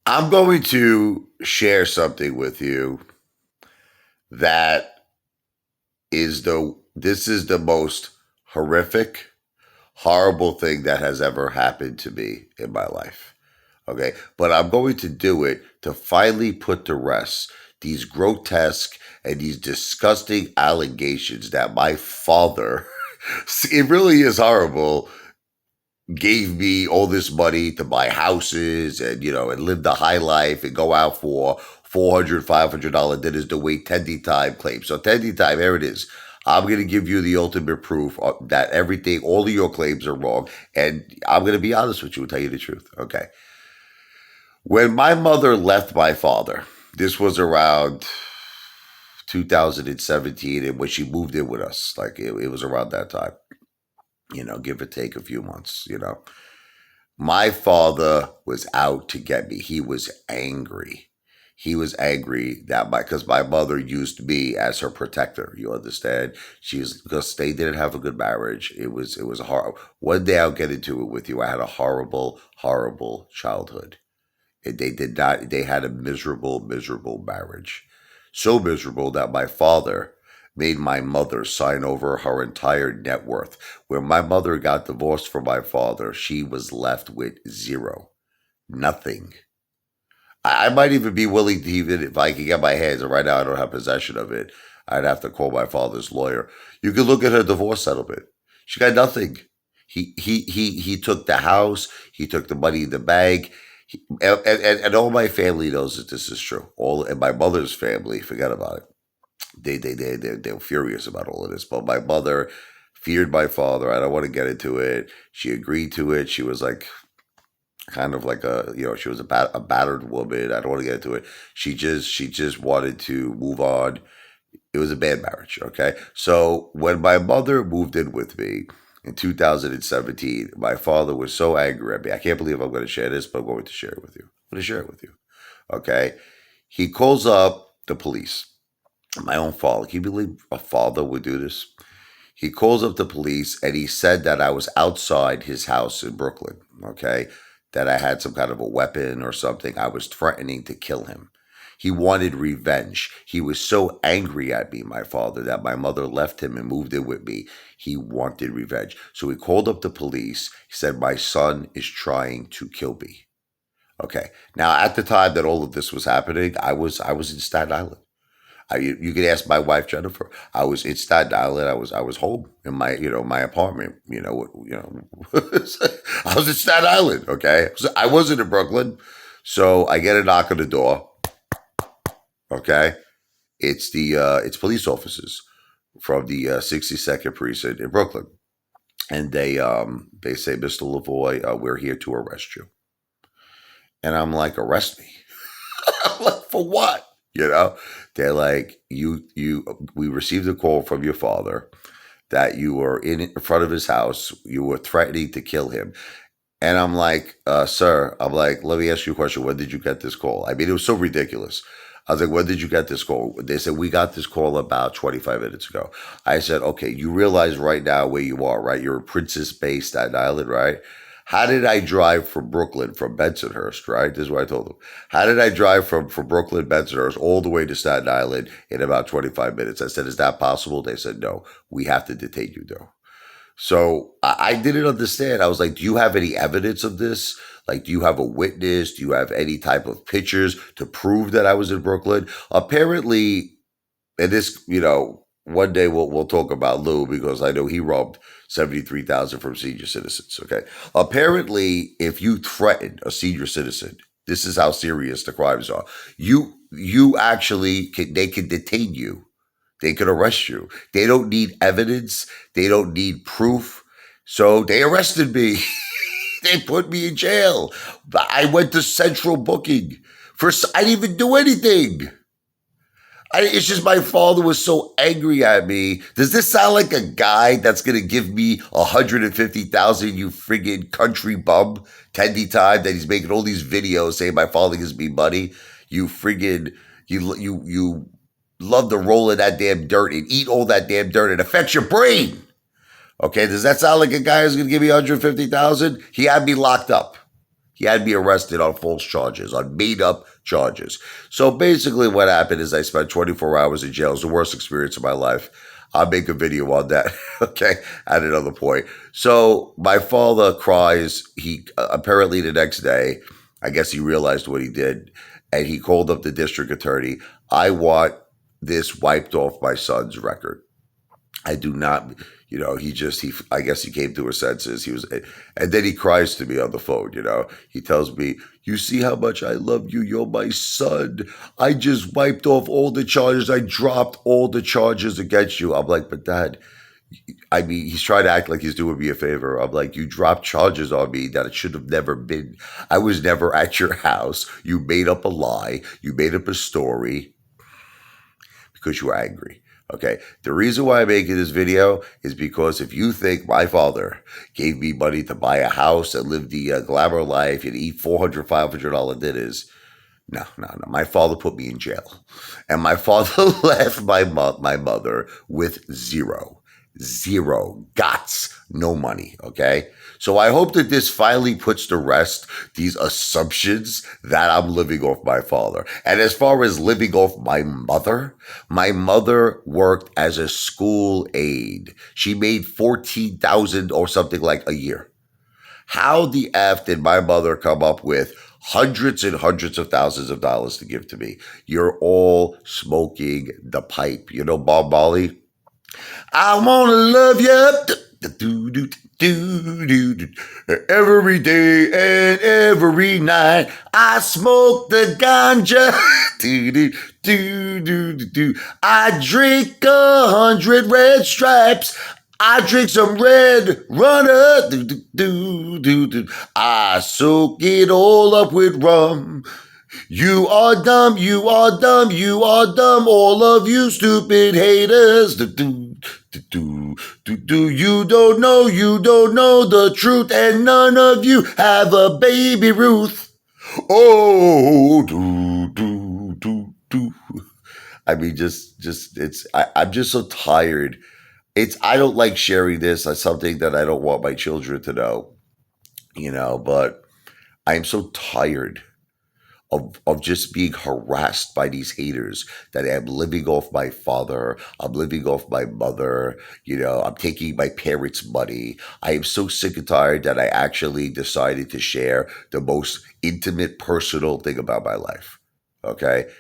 I'm going to share something with you that this is the most horrific, horrible thing that has ever happened to me in my life. Okay. But I'm going to do it to finally put to rest these grotesque and these disgusting allegations that my father, it really is horrible, gave me all this money to buy houses and, and live the high life and go out for $400, $500 dinners to wait 10 time claims. So 10 time, here it is. I'm going to give you the ultimate proof that everything, all of your claims are wrong. And I'm going to be honest with you and tell you the truth. Okay. When my mother left my father, this was around 2017, and when she moved in with us, like it was around that time, give or take a few months. My father was out to get me. He was angry. He was angry that because my mother used me as her protector. You understand? Because they didn't have a good marriage. It was a horrible. One day I'll get into it with you. I had a horrible, horrible childhood. They did not. They had a miserable, miserable marriage. So miserable that my father made my mother sign over her entire net worth. When my mother got divorced from my father, she was left with zero, nothing. I might even be willing to, even if I could get my hands, and right now I don't have possession of it, I'd have to call my father's lawyer. You could look at her divorce settlement. She got nothing. He took the house. He took the money in the bank. And all my family knows that this is true. All and my mother's family, forget about it. They were furious about all of this. But my mother feared my father. I don't want to get into it. She agreed to it. She was like kind of like she was a battered woman. I don't want to get into it. She just wanted to move on. It was a bad marriage. Okay. So when my mother moved in with me in 2017, my father was so angry at me. I can't believe I'm going to share this, but I'm going to share it with you. I'm going to share it with you. Okay. He calls up the police. My own father. Can you believe a father would do this? He calls up the police and he said that I was outside his house in Brooklyn. Okay. That I had some kind of a weapon or something. I was threatening to kill him. He wanted revenge. He was so angry at me, my father, that my mother left him and moved in with me. He wanted revenge. So he called up the police. He said, my son is trying to kill me. Okay. Now, at the time that all of this was happening, I was in Staten Island. You could ask my wife Jennifer. I was in Staten Island. I was home in my apartment. I was in Staten Island. Okay, so I wasn't in Brooklyn. So I get a knock on the door. Okay, it's police officers from the 62nd precinct in Brooklyn, and they say, Mr. Lavoy, we're here to arrest you. And I'm like, arrest me? I'm like, for what? They're like, we received a call from your father that you were in front of his house. You were threatening to kill him. And I'm like, sir, I'm like, let me ask you a question. When did you get this call? I mean, it was so ridiculous. I was like, when did you get this call? They said, we got this call about 25 minutes ago. I said, okay, you realize right now where you are, right? You're in Princess Bay, Staten Island, right? How did I drive from Brooklyn, from Bensonhurst, right? This is what I told them. How did I drive from Brooklyn, Bensonhurst, all the way to Staten Island in about 25 minutes? I said, is that possible? They said, no, we have to detain you, though. So I didn't understand. I was like, do you have any evidence of this? Like, do you have a witness? Do you have any type of pictures to prove that I was in Brooklyn? Apparently, and this, one day we'll talk about Lou because I know he robbed 73,000 from senior citizens. Okay. Apparently, if you threaten a senior citizen, this is how serious the crimes are. You actually they can detain you. They can arrest you. They don't need evidence. They don't need proof. So they arrested me. They put me in jail. I went to central booking I didn't even do anything. It's just my father was so angry at me. Does this sound like a guy that's gonna give me 150,000? You friggin' country bum, tendy time that he's making all these videos saying my father gives me money. You friggin' you love to roll in that damn dirt and eat all that damn dirt. It affects your brain. Okay, does that sound like a guy who's gonna give me 150,000? He had me locked up. He had me arrested on false charges, on made up charges. So basically, what happened is I spent 24 hours in jail. It was the worst experience of my life. I'll make a video on that, okay, at another point. So my father cries. He apparently the next day, I guess he realized what he did, and he called up the district attorney. I want this wiped off my son's record. I do not, I guess he came to his senses. And then he cries to me on the phone, he tells me, you see how much I love you. You're my son. I just wiped off all the charges. I dropped all the charges against you. I'm like, but Dad, I mean, he's trying to act like he's doing me a favor. I'm like, you dropped charges on me that it should have never been. I was never at your house. You made up a lie. You made up a story because you were angry. Okay. The reason why I'm making this video is because if you think my father gave me money to buy a house and live the glamour life and eat $400, $500 dinners, no. My father put me in jail. And my father left my mother with zero gots, no money, okay? So I hope that this finally puts to rest these assumptions that I'm living off my father. And as far as living off my mother worked as a school aide. She made $14,000 or something like a year. How the F did my mother come up with hundreds and hundreds of thousands of dollars to give to me? You're all smoking the pipe. You know Bob Marley? I wanna love you every day and every night. I smoke the ganja. I drink 100 red stripes. I drink some red runner. I soak it all up with rum. You are dumb, you are dumb, you are dumb, all of you stupid haters. You don't know the truth, and none of you have a baby Ruth. Oh, I mean, I'm just so tired. I don't like sharing this as something that I don't want my children to know, but I am so tired of just being harassed by these haters that I'm living off my father. I'm living off my mother. I'm taking my parents' money. I am so sick and tired that I actually decided to share the most intimate, personal thing about my life. Okay.